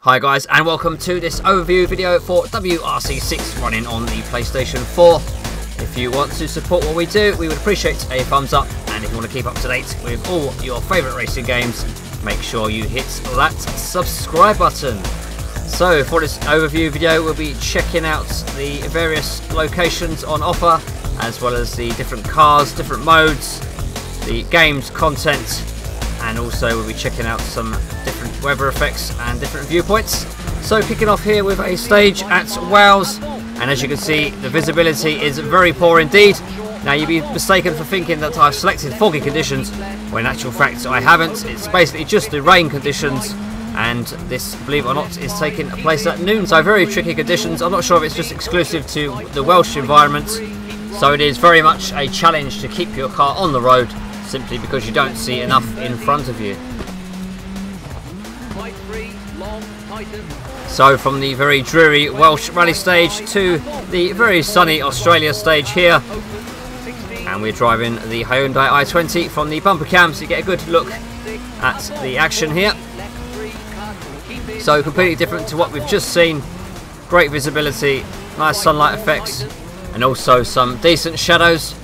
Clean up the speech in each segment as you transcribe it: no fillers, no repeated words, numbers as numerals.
Hi guys, and welcome to this overview video for WRC 6 running on the PlayStation 4. If you want to support what we do, we would appreciate a thumbs up, and if you want to keep up to date with all your favourite racing games, make sure you hit that subscribe button. So for this overview video, we'll be checking out the various locations on offer, as well as the different cars, different modes, the game's content, and also we'll be checking out some different weather effects and different viewpoints. So kicking off here with a stage at Wales, and as you can see, the visibility is very poor indeed. Now you'd be mistaken for thinking that I've selected foggy conditions, when in actual fact I haven't. It's basically just the rain conditions, and this, believe it or not, is taking place at noon, so very tricky conditions. I'm not sure if it's just exclusive to the Welsh environment, so it is very much a challenge to keep your car on the road, simply because you don't see enough in front of you. So from the very dreary Welsh rally stage to the very sunny Australia stage here, and we're driving the Hyundai i20 from the bumper cam, so you get a good look at the action here. So completely different to what we've just seen. Great visibility, nice sunlight effects, and also some decent shadows.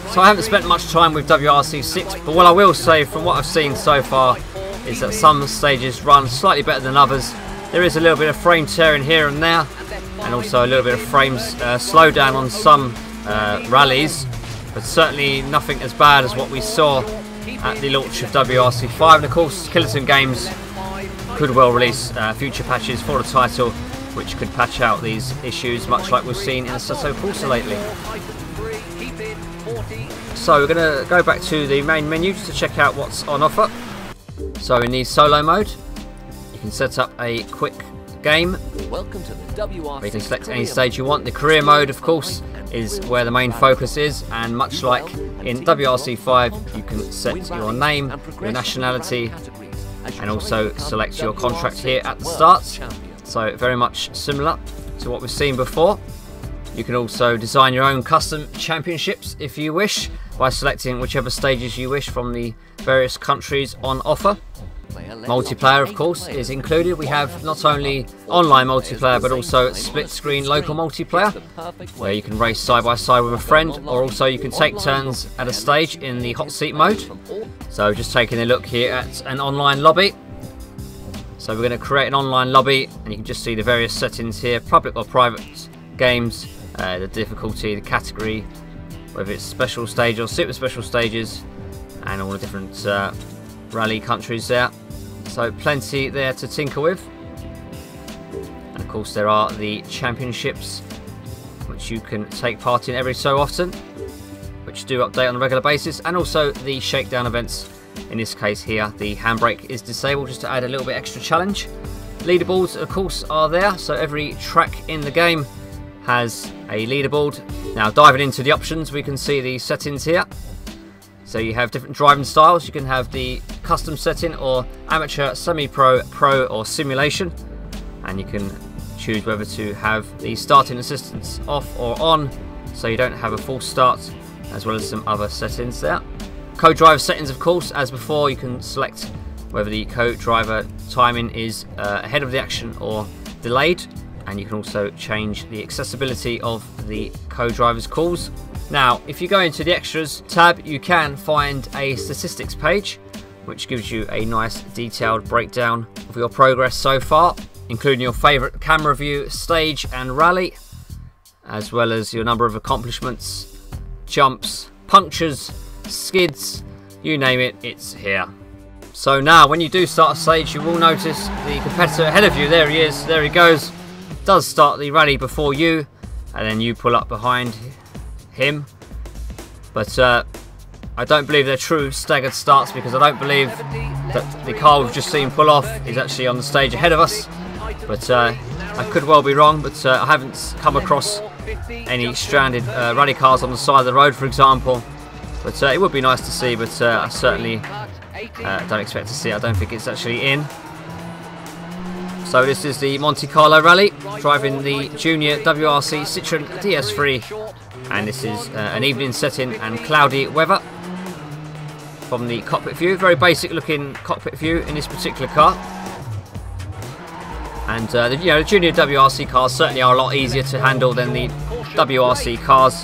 So I haven't spent much time with WRC 6, but what I will say from what I've seen so far is that some stages run slightly better than others. There is a little bit of frame tearing here and there, and also a little bit of frame slowdown on some rallies, but certainly nothing as bad as what we saw at the launch of WRC 5. And of course, Killerton Games could well release future patches for the title, which could patch out these issues, much like we've seen in Assetto Corsa lately. So we're going to go back to the main menu just to check out what's on offer. So in the solo mode, you can set up a quick game. Welcome to the WRC. You can select any stage you want. The career mode, of course, is where the main focus is, and much like in WRC 5, you can set your name, your nationality, and also select your contract here at the start. So very much similar to what we've seen before. You can also design your own custom championships if you wish, by selecting whichever stages you wish from the various countries on offer. Multiplayer, of course, is included. We have not only online multiplayer, but also split screen local multiplayer, where you can race side by side with a friend, or also you can take turns at a stage in the hot seat mode. So just taking a look here at an online lobby. So we're going to create an online lobby, and you can just see the various settings here: public or private games, the difficulty, the category, whether it's special stage or super special stages, and all the different rally countries there. So plenty there to tinker with. And of course there are the championships, which you can take part in every so often, which do update on a regular basis, and also the shakedown events. In this case here, the handbrake is disabled just to add a little bit extra challenge. Leaderboards, of course, are there, so every track in the game has a leaderboard. Now diving into the options, we can see the settings here. So you have different driving styles. You can have the custom setting, or amateur, semi-pro, pro, or simulation, and you can choose whether to have the starting assistance off or on, so you don't have a false start, as well as some other settings there. Co-driver settings, of course, as before, you can select whether the co-driver timing is ahead of the action or delayed, and you can also change the accessibility of the co-driver's calls. Now, if you go into the extras tab, you can find a statistics page, which gives you a nice detailed breakdown of your progress so far, including your favourite camera view, stage and rally, as well as your number of accomplishments, jumps, punctures, skids, you name it, it's here. So now, when you do start a stage, you will notice the competitor ahead of you. There he is, there he goes. Does start the rally before you, and then you pull up behind him. But I don't believe they're true staggered starts, because I don't believe that the car we've just seen pull off is actually on the stage ahead of us. But I could well be wrong, but I haven't come across any stranded rally cars on the side of the road, for example. But it would be nice to see, but I certainly don't expect to see it. I don't think it's actually in. So this is the Monte Carlo rally, driving the Junior WRC Citroen DS3, and this is an evening setting and cloudy weather. From the cockpit view, very basic looking cockpit view in this particular car. And the junior WRC cars certainly are a lot easier to handle than the WRC cars.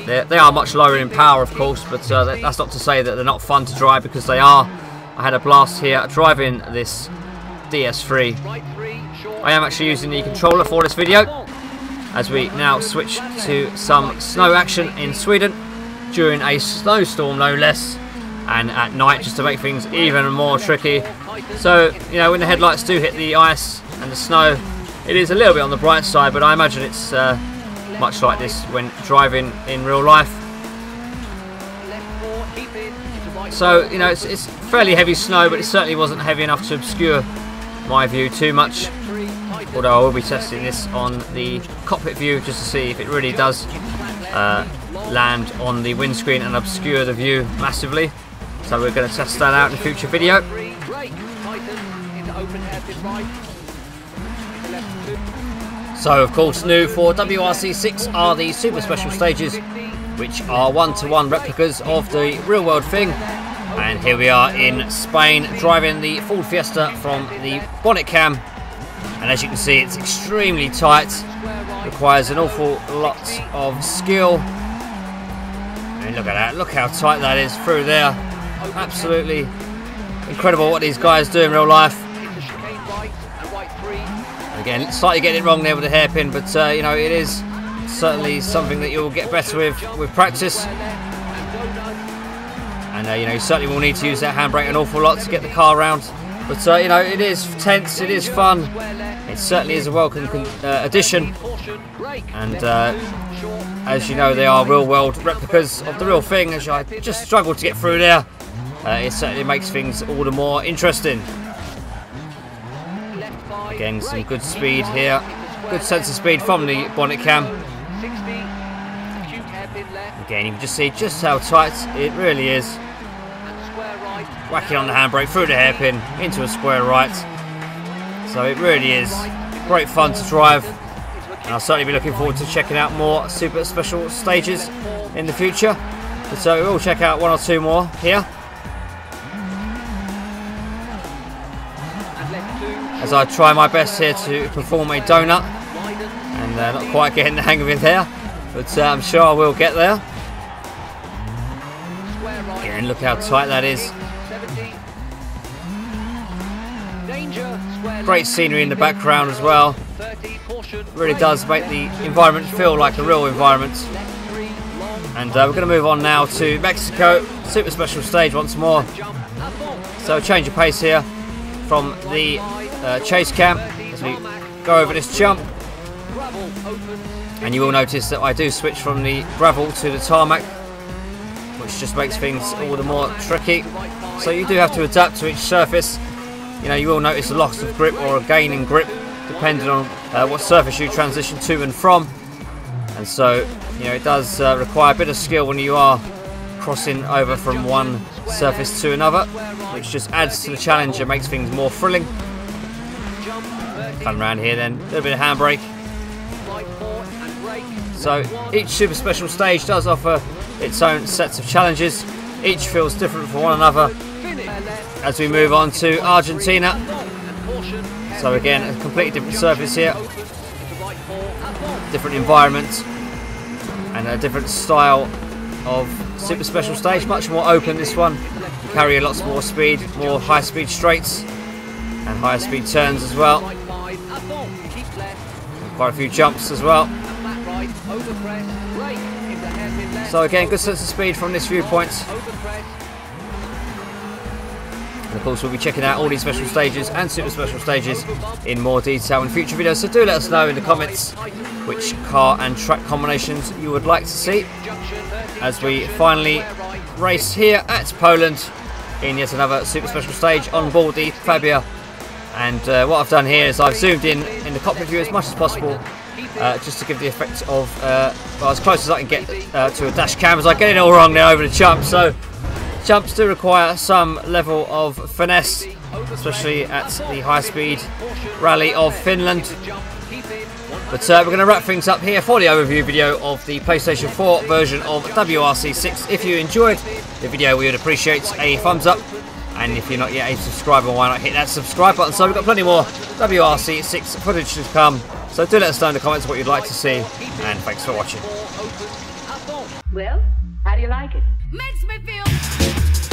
They are much lower in power, of course, but that's not to say that they're not fun to drive, because they are. I had a blast here driving this DS3. I am actually using the controller for this video, as we now switch to some snow action in Sweden during a snowstorm, no less, and at night, just to make things even more tricky. So, when the headlights do hit the ice and the snow, it is a little bit on the bright side, but I imagine it's much like this when driving in real life. So, it's fairly heavy snow, but it certainly wasn't heavy enough to obscure my view too much. Although I will be testing this on the cockpit view just to see if it really does land on the windscreen and obscure the view massively. So we're going to test that out in a future video. So of course, new for WRC6 are the super special stages, which are one-to-one replicas of the real world thing. And here we are in Spain driving the Ford Fiesta from the bonnet cam, and as you can see, it's extremely tight, requires an awful lot of skill. And look at that, look how tight that is through there. Absolutely incredible what these guys do in real life. Again, slightly getting it wrong there with the hairpin, but it is certainly something that you'll get better with practice. And you certainly will need to use that handbrake an awful lot to get the car around. But it is tense, it is fun. It certainly is a welcome addition. And as you know, they are real world replicas of the real thing. As I just struggled to get through there, it certainly makes things all the more interesting. Again, some good speed here, good sense of speed from the bonnet cam. Again, you can just see just how tight it really is. Whacking on the handbrake through the hairpin into a square right. So it really is great fun to drive, and I'll certainly be looking forward to checking out more super special stages in the future. But so we'll check out one or two more here, as I try my best here to perform a donut, and not quite getting the hang of it there, but I'm sure I will get there. Again, look how tight that is. Great scenery in the background as well. Really does make the environment feel like a real environment. And we're going to move on now to Mexico, super special stage once more. So change of pace here from the chase cam as we go over this jump. And you will notice that I do switch from the gravel to the tarmac, which just makes things all the more tricky. So you do have to adapt to each surface. You will notice a loss of grip or a gain in grip depending on what surface you transition to and from. And so, it does require a bit of skill when you are crossing over from one surface to another, which just adds to the challenge and makes things more thrilling. Come around here then, a little bit of handbrake. So each super special stage does offer its own sets of challenges. Each feels different from one another. As we move on to Argentina, so again a completely different surface here, different environment, and a different style of super special stage. Much more open, this one. You carry lots more speed, more high speed straights and higher speed turns as well. And quite a few jumps as well. So again, good sense of speed from this viewpoint. And of course, we'll be checking out all these special stages and super special stages in more detail in future videos. So do let us know in the comments which car and track combinations you would like to see, as we finally race here at Poland in yet another super special stage on board the Fabia. And what I've done here is I've zoomed in the cockpit view as much as possible, just to give the effect of well, as close as I can get to a dash cam, as I get it all wrong there over the jump. So jumps do require some level of finesse, especially at the high-speed rally of Finland. But we're going to wrap things up here for the overview video of the PlayStation 4 version of WRC6. If you enjoyed the video, we would appreciate a thumbs up. And if you're not yet a subscriber, why not hit that subscribe button? So we've got plenty more WRC 6 footage to come. So do let us know in the comments what you'd like to see. And thanks for watching. Well, how do you like it? Makes me feel